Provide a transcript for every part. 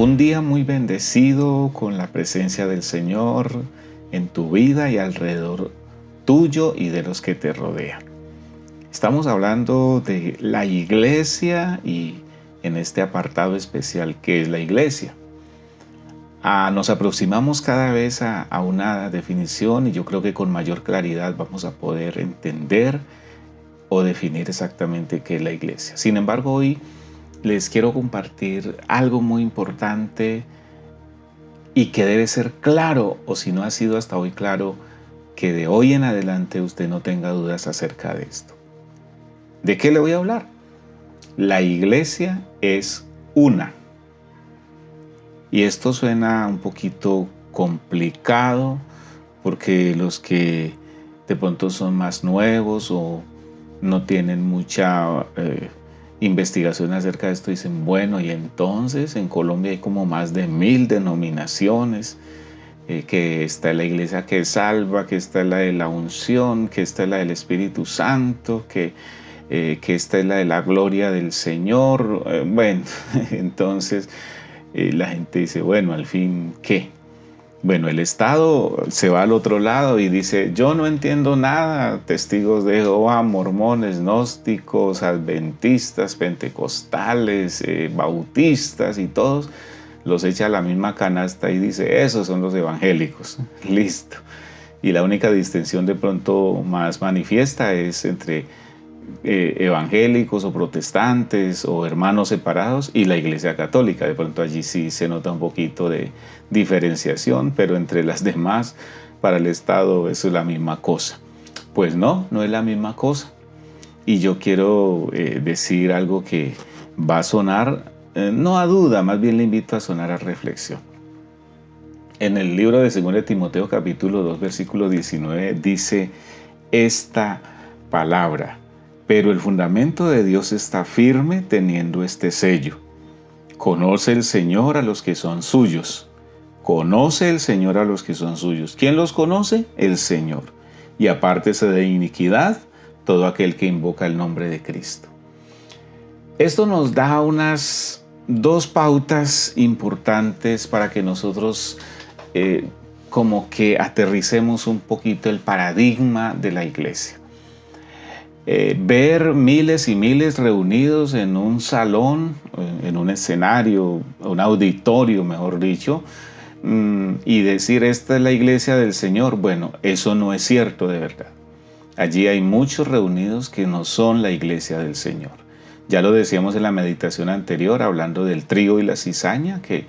Un día muy bendecido con la presencia del Señor en tu vida y alrededor tuyo y de los que te rodean. Estamos hablando de la iglesia y en este apartado especial, ¿qué es la iglesia? Nos aproximamos cada vez a una definición y yo creo que con mayor claridad vamos a poder entender o definir exactamente qué es la iglesia. Sin embargo, hoy les quiero compartir algo muy importante y que debe ser claro, o si no ha sido hasta hoy claro, que de hoy en adelante usted no tenga dudas acerca de esto. ¿De qué le voy a hablar? La iglesia es una. Y esto suena un poquito complicado porque los que de pronto son más nuevos o no tienen mucha investigación acerca de esto dicen, bueno, y entonces en Colombia hay como más de 1000 denominaciones, que está la iglesia que salva, que está la de la unción, que está la del Espíritu Santo, que esta es la de la gloria del Señor. Bueno, entonces la gente dice, bueno, al fin, ¿qué? Bueno, el Estado se va al otro lado y dice, yo no entiendo nada, testigos de Jehová, mormones, gnósticos, adventistas, pentecostales, bautistas y todos, los echa a la misma canasta y dice, esos son los evangélicos, listo. Y la única distinción de pronto más manifiesta es entre evangélicos o protestantes o hermanos separados y la iglesia católica. De pronto allí sí se nota un poquito de diferenciación, pero entre las demás para el Estado eso es la misma cosa. Pues no es la misma cosa. Y yo quiero decir algo que va a sonar no a duda, más bien le invito a sonar a reflexión. En el libro de 2 Timoteo capítulo 2 versículo 19 dice esta palabra: pero el fundamento de Dios está firme teniendo este sello. Conoce el Señor a los que son suyos. Conoce el Señor a los que son suyos. ¿Quién los conoce? El Señor. Y apártese de iniquidad todo aquel que invoca el nombre de Cristo. Esto nos da unas dos pautas importantes para que nosotros como que aterricemos un poquito el paradigma de la iglesia. Ver miles y miles reunidos en un salón, en un escenario, un auditorio, mejor dicho, y decir, esta es la iglesia del Señor, bueno, eso no es cierto de verdad. Allí hay muchos reunidos que no son la iglesia del Señor. Ya lo decíamos en la meditación anterior, hablando del trigo y la cizaña, que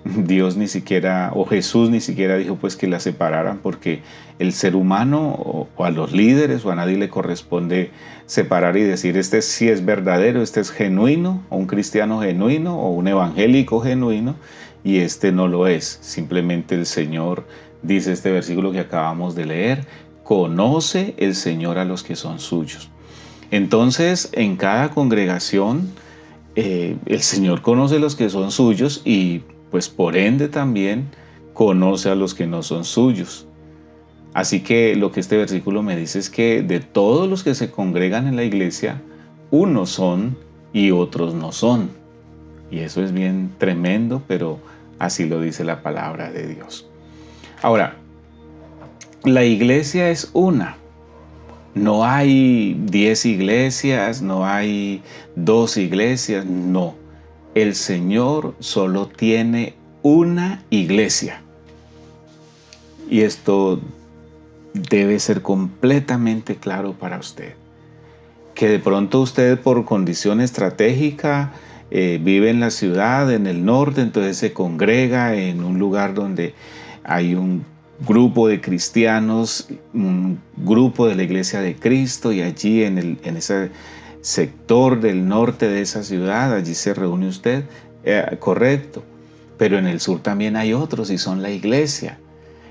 Dios ni siquiera, o Jesús ni siquiera dijo pues que la separaran, porque el ser humano o a los líderes o a nadie le corresponde separar y decir este sí es verdadero, este es genuino, o un cristiano genuino o un evangélico genuino, y este no lo es. Simplemente el Señor dice este versículo que acabamos de leer: conoce el Señor a los que son suyos. Entonces en cada congregación el Señor conoce a los que son suyos y pues por ende también conoce a los que no son suyos. Así que lo que este versículo me dice es que de todos los que se congregan en la iglesia, unos son y otros no son. Y eso es bien tremendo, pero así lo dice la palabra de Dios. Ahora, la iglesia es una. No hay 10 iglesias, no hay 2 iglesias, no. El Señor solo tiene una iglesia. Y esto debe ser completamente claro para usted. Que de pronto usted por condición estratégica vive en la ciudad, en el norte, entonces se congrega en un lugar donde hay un grupo de cristianos, un grupo de la Iglesia de Cristo, y allí en ese sector del norte de esa ciudad, allí se reúne usted, correcto, pero en el sur también hay otros y son la iglesia.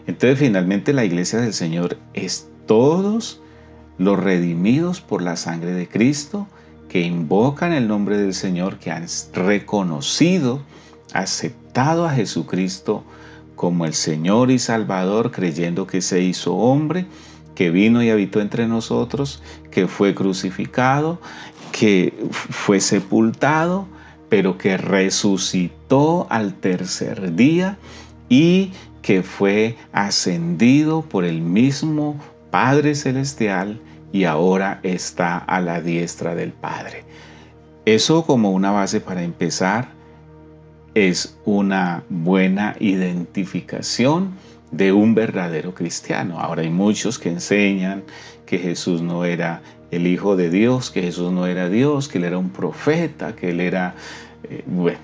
Entonces finalmente la iglesia del Señor es todos los redimidos por la sangre de Cristo, que invocan el nombre del Señor, que han reconocido, aceptado a Jesucristo como el Señor y Salvador, creyendo que se hizo hombre, que vino y habitó entre nosotros, que fue crucificado, que fue sepultado, pero que resucitó al tercer día y que fue ascendido por el mismo Padre Celestial y ahora está a la diestra del Padre. Eso, como una base para empezar, es una buena identificación de un verdadero cristiano. Ahora hay muchos que enseñan que Jesús no era el Hijo de Dios, que Jesús no era Dios, que Él era un profeta, que Él era... bueno,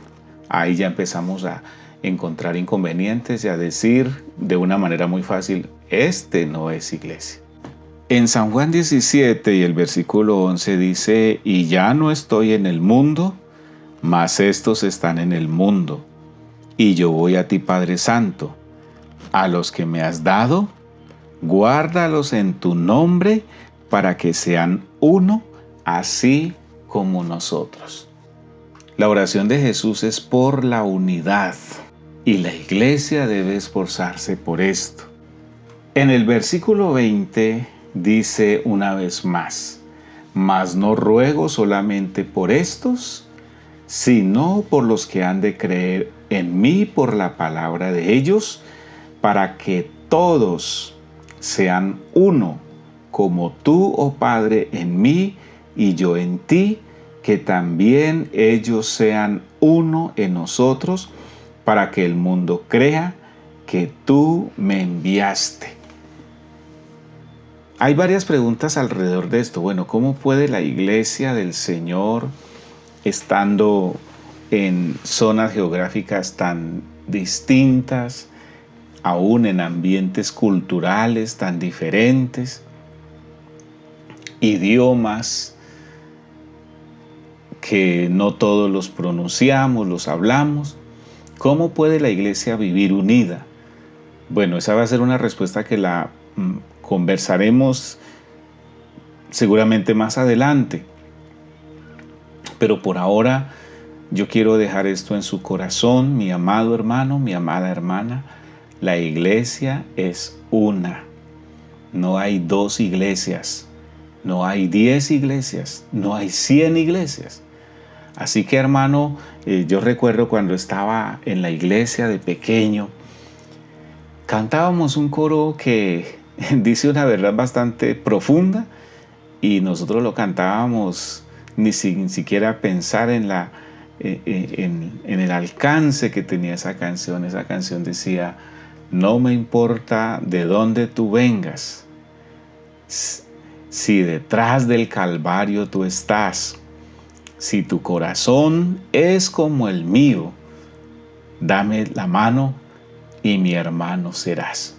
ahí ya empezamos a encontrar inconvenientes y a decir de una manera muy fácil, este no es iglesia. En San Juan 17 y el versículo 11 dice, y ya no estoy en el mundo, mas estos están en el mundo, y yo voy a ti, Padre Santo. A los que me has dado, guárdalos en tu nombre, para que sean uno, así como nosotros. La oración de Jesús es por la unidad, y la iglesia debe esforzarse por esto. En el versículo 20 dice una vez más, mas no ruego solamente por estos, sino por los que han de creer en mí por la palabra de ellos, para que todos sean uno, como tú, oh Padre, en mí y yo en ti, que también ellos sean uno en nosotros, para que el mundo crea que tú me enviaste. Hay varias preguntas alrededor de esto. Bueno, ¿cómo puede la iglesia del Señor, estando en zonas geográficas tan distintas, aún en ambientes culturales tan diferentes, idiomas que no todos los pronunciamos, los hablamos, cómo puede la iglesia vivir unida? Bueno, esa va a ser una respuesta que la conversaremos seguramente más adelante, pero por ahora yo quiero dejar esto en su corazón, mi amado hermano, mi amada hermana. La iglesia es una. No hay dos iglesias, no hay 10 iglesias, no hay 100 iglesias. Así que, hermano, yo recuerdo cuando estaba en la iglesia de pequeño, cantábamos un coro que dice una verdad bastante profunda y nosotros lo cantábamos sin siquiera pensar en el alcance que tenía esa canción. Esa canción decía, no me importa de dónde tú vengas, si detrás del Calvario tú estás, si tu corazón es como el mío, dame la mano y mi hermano serás.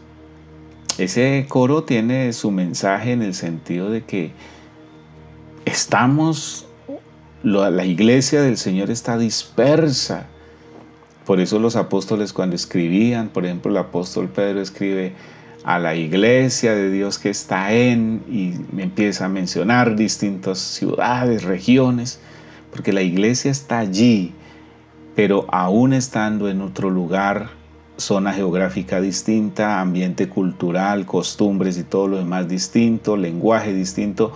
Ese coro tiene su mensaje en el sentido de que la iglesia del Señor está dispersa. Por eso los apóstoles, cuando escribían, por ejemplo, el apóstol Pedro escribe a la iglesia de Dios que está y empieza a mencionar distintas ciudades, regiones, porque la iglesia está allí, pero aún estando en otro lugar, zona geográfica distinta, ambiente cultural, costumbres y todo lo demás distinto, lenguaje distinto,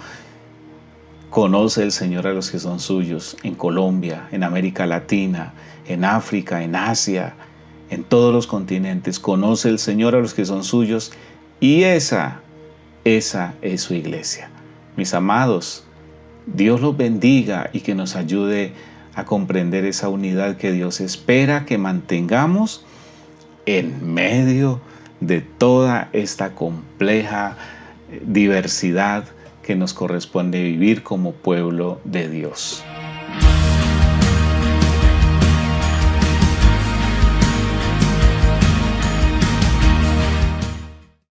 conoce el Señor a los que son suyos, en Colombia, en América Latina, en África, en Asia, en todos los continentes. Conoce el Señor a los que son suyos y esa es su iglesia. Mis amados, Dios los bendiga y que nos ayude a comprender esa unidad que Dios espera que mantengamos en medio de toda esta compleja diversidad que nos corresponde vivir como pueblo de Dios.